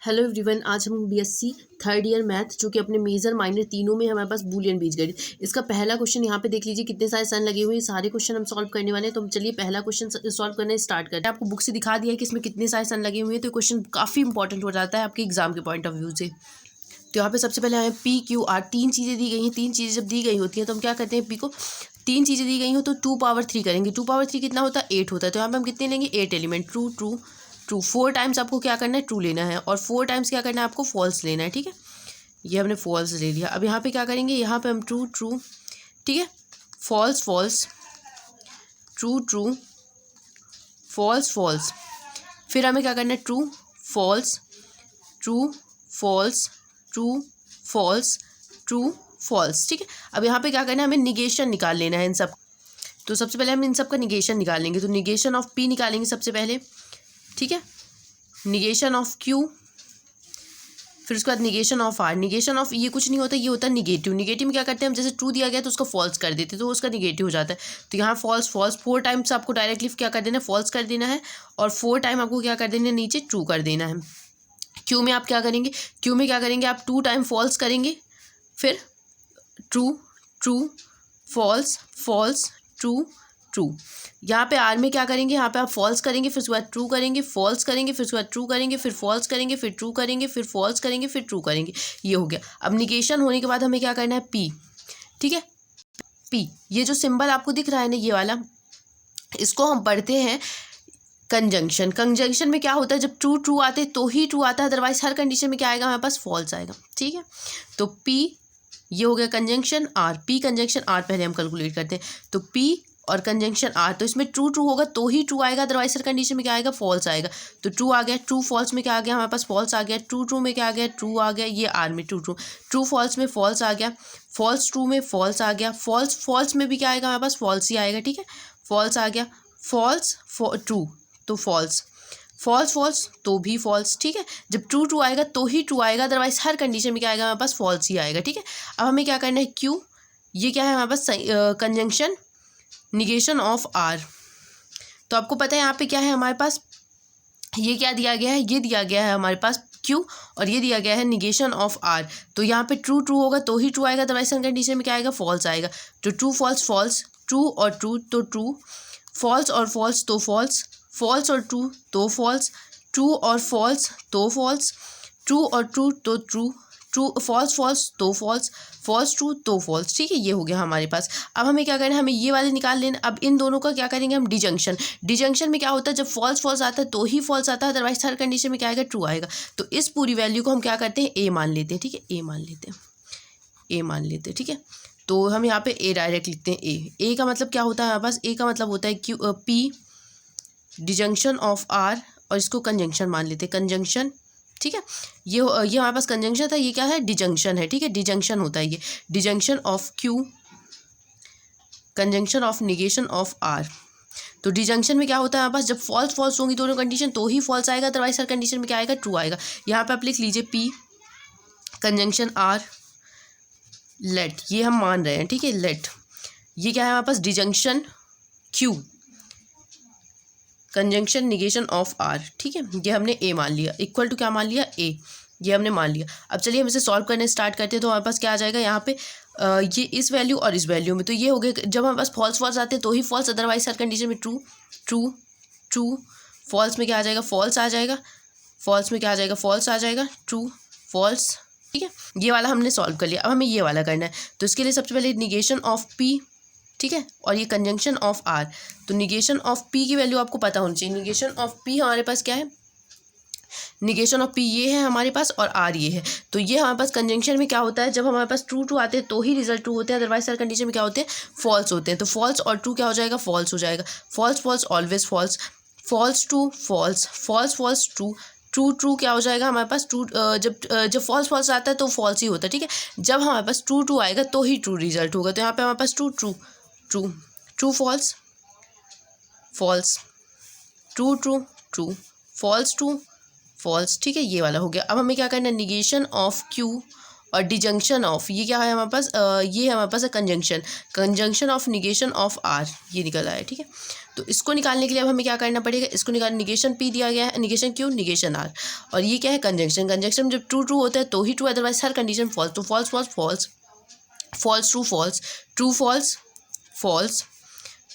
Hello everyone, आज हम BSc third year math जो कि अपने मेजर माइनर तीनों में हमारे पास बूलियन बीजगणित, इसका पहला क्वेश्चन यहाँ पे देख लीजिए कितने सारे सन लगे हुए हैं। सारे क्वेश्चन हम सॉल्व करने वाले हैं। तो हम चलिए पहला क्वेश्चन सॉल्व करने स्टार्ट करते हैं। आपको बुक से दिखा दिया है कि इसमें कितने सारे सन लगे हुए हैं, तो क्वेश्चन काफ़ी इंपॉर्टेंट हो जाता है आपके एग्जाम के पॉइंट ऑफ व्यू से। तो यहाँ पे सबसे पहले हमें पी क्यू आर तीन चीज़ें दी गई हैं। तीन चीज़ें जब दी गई होती हैं तो हम क्या करते हैं, पी को तीन चीज़ें दी गई हो तो 2 पावर 3 करेंगे। 2 पावर 3 कितना होता है, 8 होता है। तो यहाँ पे हम कितने लेंगे, 8 element. True true true 4 times आपको क्या करना है, ट्रू लेना है, और 4 टाइम्स क्या करना है आपको, फॉल्स लेना है। ठीक है, ये हमने फॉल्स ले लिया। अब यहाँ पे क्या करेंगे, यहाँ पे हम ट्रू ट्रू, ठीक है, false false, true true, false false, फिर हमें क्या करना है, true false, true false, true false, true false. ठीक है, अब यहाँ पे क्या करना है, हमें निगेशन निकाल लेना है इन सब। तो सबसे पहले हम इन सब का निगेशन निकालेंगे। तो निगेशन ऑफ पी निकालेंगे सबसे पहले, ठीक है, निगेशन ऑफ क्यू, फिर उसके बाद negation of R. Negation of ये कुछ नहीं होता, ये होता है निगेटिव। निगेटिव में क्या करते हैं हम, जैसे ट्रू दिया गया तो उसका फॉल्स कर देते हैं तो उसका निगेटिव हो जाता है। तो यहाँ फॉल्स फॉल्स 4 टाइम्स आपको डायरेक्टली क्या कर देना है, फॉल्स कर देना है, और 4 टाइम आपको क्या कर देना है, नीचे ट्रू कर देना है। क्यू में आप क्या करेंगे, क्यू में क्या करेंगे आप 2 टाइम फॉल्स करेंगे, फिर true true false false true true. यहाँ पे आर में क्या करेंगे, यहाँ पे आप फॉल्स करेंगे, फिर उसके बाद ट्रू करेंगे, फॉल्स करेंगे, फिर उसके बाद ट्रू करेंगे, फिर फॉल्स करेंगे, फिर ट्रू करेंगे, फिर फॉल्स करेंगे, फिर ट्रू करेंगे। ये हो गया। अब निगेशन होने के बाद हमें क्या करना है, पी। ठीक है, पी, ये जो सिंबल आपको दिख रहा है ना, ये वाला, इसको हम पढ़ते हैं कंजंक्शन। कंजंक्शन में क्या होता है, जब ट्रू ट्रू आते तो ही ट्रू आता है, अदरवाइज हर कंडीशन में क्या आएगा हमारे पास, फॉल्स आएगा। ठीक है, तो पी ये हो गया conjunction R. P conjunction R पहले हम कैलकुलेट करते हैं। तो पी और कंजंक्शन आर, तो इसमें ट्रू ट्रू होगा तो ही ट्रू आएगा, अदरवाइज हर कंडीशन में क्या आएगा, फॉल्स आएगा। तो ट्रू आ गया, ट्रू फॉल्स में क्या आ गया हमारे पास, फॉल्स आ गया। ट्रू ट्रू में क्या आ गया, ट्रू आ गया। ये आर में ट्रू ट्रू, ट्रू फॉल्स में फॉल्स आ गया, फॉल्स ट्रू में फॉल्स आ गया, फॉल्स फॉल्स में भी क्या आएगा हमारे पास, फॉल्स ही आएगा। ठीक है, फॉल्स आ गया, फॉल्स ट्रू तो फॉल्स, फॉल्स फॉल्स तो भी फॉल्स। ठीक है, जब ट्रू ट्रू आएगा तो ही ट्रू आएगा, अदरवाइज हर कंडीशन में क्या आएगा हमारे पास, फॉल्स ही आएगा। ठीक है, अब हमें क्या करना है, क्यू, ये क्या है हमारे पास, कंजंक्शन निगेशन ऑफ आर। तो आपको पता है यहाँ पे क्या है हमारे पास, ये क्या दिया गया है, ये दिया गया है हमारे पास क्यू, और ये दिया गया है निगेशन ऑफ आर। तो यहाँ पे ट्रू ट्रू होगा तो ही ट्रू आएगा, अदरवाइज हर कंडीशन में क्या आएगा, फॉल्स आएगा। तो ट्रू फॉल्स फॉल्स, ट्रू और ट्रू तो ट्रू, फॉल्स और फॉल्स तो फॉल्स, फॉल्स और ट्रू तो फॉल्स, ट्रू और फॉल्स तो फॉल्स, ट्रू और ट्रू तो ट्रू, ट्रू फॉल्स फॉल्स तो फॉल्स, फॉल्स ट्रू तो फॉल्स। ठीक है, ये हो गया हमारे पास। अब हमें क्या करना है, हमें ये वाले निकाल लेना। अब इन दोनों का क्या करेंगे हम, डिजंक्शन। डिजंक्शन में क्या होता है, जब फॉल्स फॉल्स आता है तो ही फॉल्स आता है, अदरवाइज हर कंडीशन में क्या आएगा, ट्रू आएगा। तो इस पूरी वैल्यू को हम क्या करते हैं, ए मान लेते हैं। ठीक है, ए मान लेते हैं, ए मान लेते हैं। ठीक है, तो हम यहाँ पे ए डायरेक्ट लिखते हैं। ए का मतलब क्या होता है हमारे पास, ए का मतलब होता है Q, P disjunction of R, और इसको कंजंक्शन मान लेते हैं, कंजंक्शन। ठीक है, ये हमारे पास कंजंक्शन था, ये क्या है, डिजंक्शन है। ठीक है, डिजंक्शन होता है ये, disjunction of Q, conjunction of negation of R. तो डिजंक्शन में क्या होता है हमारे पास, जब फॉल्स फॉल्स होंगी दोनों कंडीशन तो ही फॉल्स आएगा, अदरवाइज हर कंडीशन में क्या आएगा, ट्रू आएगा। यहाँ पे आप लिख लीजिए पी कंजंक्शन आर लेट, ये हम मान रहे हैं। ठीक है, लेट, ये क्या है हमारे पास, disjunction Q, conjunction negation of r. ठीक है, ये हमने ए मान लिया, इक्वल टू क्या मान लिया, ए, ये हमने मान लिया। अब चलिए हम इसे सॉल्व करने स्टार्ट करते हैं। तो हमारे पास क्या आ जाएगा यहाँ पे, ये इस वैल्यू और इस वैल्यू में, तो ये हो गया, जब हमारे पास फॉल्स फॉल्स आते हैं तो ही फॉल्स, अदरवाइज हर कंडीशन में ट्रू ट्रू ट्रू। फॉल्स में क्या आ जाएगा, फॉल्स आ जाएगा, फॉल्स में क्या आ जाएगा, फॉल्स आ जाएगा, ट्रू फॉल्स। ठीक है, ये वाला हमने सॉल्व कर लिया। अब हमें ये वाला करना है। तो इसके लिए सबसे पहले निगेशन ऑफ पी, ठीक है, और ये कंजंक्शन ऑफ आर। तो निगेशन ऑफ पी की वैल्यू आपको पता होनी चाहिए। निगेशन ऑफ पी हमारे पास क्या है, निगेशन ऑफ पी ये है हमारे पास, और आर ये है। तो ये हमारे पास कंजंक्शन में क्या होता है, जब हमारे पास ट्रू ट्रू आते हैं तो ही रिजल्ट ट्रू होते हैं, अदरवाइज हर कंडीशन में क्या होते हैं, फॉल्स होते हैं। तो फॉल्स और ट्रू क्या हो जाएगा, फॉल्स हो जाएगा। False false always false, false true false, false false true, true true क्या हो जाएगा हमारे पास, ट्रू जब फॉल्स फॉल्स आता है तो फॉल्स ही होता है। ठीक है, जब हमारे पास ट्रू ट्रू आएगा तो ही ट्रू रिजल्ट होगा। तो यहाँ पे हमारे पास true true true, true false false, true true true, false true false. ठीक है, ये वाला हो गया। अब हमें क्या करना है, निगेशन ऑफ क्यू और डिजंक्शन ऑफ, ये क्या है हमारे पास, ये है हमारे पास conjunction, conjunction of negation of r, ये निकल आया। ठीक है, तो इसको निकालने के लिए अब हमें क्या करना पड़ेगा, इसको निकाल, निगेशन पी दिया गया है, निगेशन क्यू, निगेशन आर, और ये क्या है कंजंक्शन, कंजंक्शन जब ट्रू ट्रू होता है तो ही ट्रू, अदरवाइज हर कंडीशन फॉल्स, तो false false false, false true false, true false false,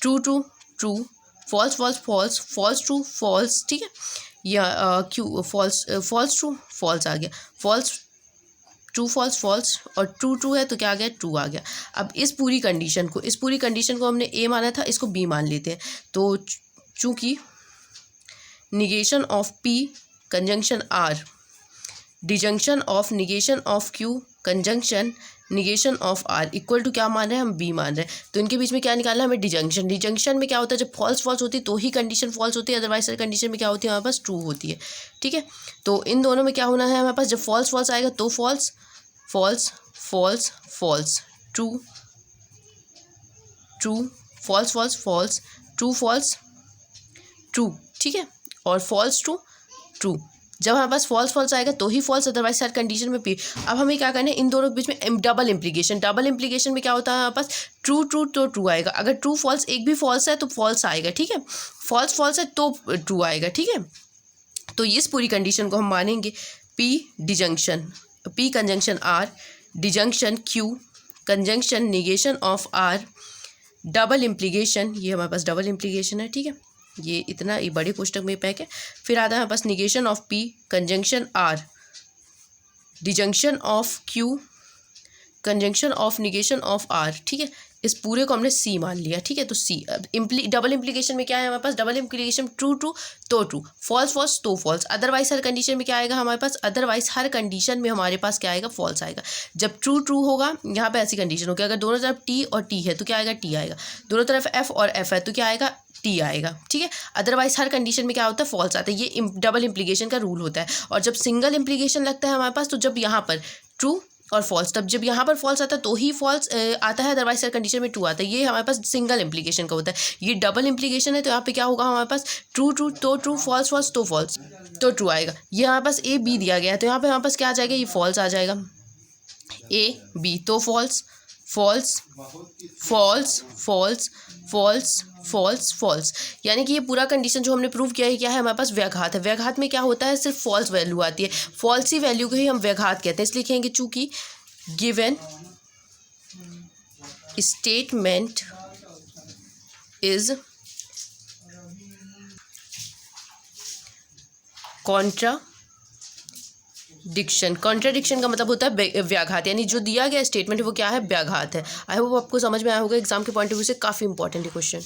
true true true, false false false, false true false. ठीक है, या q false, false true false आ गया, फॉल्स ट्रू फॉल्स फॉल्स, और true true है तो क्या आ गया, ट्रू आ गया। अब इस पूरी कंडीशन को हमने ए माना था, इसको बी मान लेते हैं। तो चूंकि negation of P conjunction are, disjunction of negation of Q conjunction negation of R equal to क्या मान रहे हैं हम, बी मान रहे हैं, तो इनके बीच में क्या निकालना है हमें, डिजंक्शन। डिजंक्शन में क्या होता है, जब फॉल्स फॉल्स होती है तो ही कंडीशन फॉल्स होती है, अदरवाइज हर कंडीशन में क्या होती है हमारे पास, ट्रू होती है। ठीक है, तो इन दोनों में क्या होना है हमारे पास, जब फॉल्स फॉल्स आएगा तो false false false false, true true, false false false, true false true. ठीक है, और फॉल्स ट्रू ट्रू, जब हमारे पास फॉल्स फॉल्स आएगा तो ही फॉल्स, अदरवाइज हर कंडीशन में पी। अब हमें क्या करना है, इन दोनों के बीच में डबल इम्प्लीकेशन, डबल इम्प्लीकेशन में क्या होता है हमारे पास, ट्रू ट्रू तो ट्रू आएगा, अगर ट्रू फॉल्स एक भी फॉल्स है तो फॉल्स आएगा। ठीक है, फॉल्स फॉल्स है तो ट्रू आएगा। ठीक है, तो इस पूरी कंडीशन को हम मानेंगे P disjunction, P conjunction are, disjunction Q, conjunction negation of R, double implication, ये हमारे पास डबल इम्प्लीकेशन है। ठीक है, ये इतना ये बड़े पुस्तक में पैक है। फिर आता है हमारे पास negation of P conjunction are, disjunction of Q, conjunction of negation of r. ठीक है, इस पूरे को हमने सी मान लिया। ठीक है, तो सी। अब डबल इम्प्लीकेशन में क्या है हमारे पास, डबल इम्प्लीकेशन ट्रू ट्रू तो ट्रू, फॉल्स फॉल्स तो फॉल्स, अदरवाइज हर कंडीशन में क्या आएगा हमारे पास, अदरवाइज हर कंडीशन में हमारे पास क्या आएगा, फॉल्स आएगा। जब ट्रू ट्रू होगा, यहाँ पे ऐसी कंडीशन होगी, अगर दोनों तरफ टी और टी है तो क्या आएगा, टी आएगा, दोनों तरफ एफ और एफ है तो क्या आएगा, टी आएगा। ठीक है, अदरवाइज हर कंडीशन में क्या होता है, फॉल्स आता है। ये डबल इम्प्लीकेशन का रूल होता है। और जब सिंगल इम्प्लीकेशन लगता है हमारे पास, तो जब यहाँ पर ट्रू और फॉल्स, तब जब यहाँ पर फॉल्स आता है तो ही फॉल्स आता है, अदरवाइज हर कंडीशन में ट्रू आता है। ये हमारे पास सिंगल इम्प्लीकेशन का होता है। ये डबल इम्प्लीकेशन है तो यहाँ पे क्या होगा हमारे पास, ट्रू ट्रू तो ट्रू, फॉल्स फॉल्स तो फॉल्स तो ट्रू आएगा। ये हमारे पास ए बी दिया गया है तो यहाँ पे हमारे पास क्या आ जाएगा, ये फॉल्स आ जाएगा, ए बी तो false false false false false false false, यानी कि ये पूरा कंडीशन जो हमने प्रूव किया है क्या है हमारे पास, व्याघात है। व्याघात में क्या होता है, सिर्फ फॉल्स वैल्यू आती है, फॉल्स ही वैल्यू को ही हम व्याघात कहते हैं। इसलिए लिखेंगे चूंकि given statement is contradiction, contradiction का मतलब होता है व्याघात, यानी जो दिया गया स्टेटमेंट है वो क्या है, व्याघात है। आई होप आपको समझ में आया होगा, एग्जाम के पॉइंट ऑफ व्यू से काफ़ी इंपॉर्टेंट है क्वेश्चन।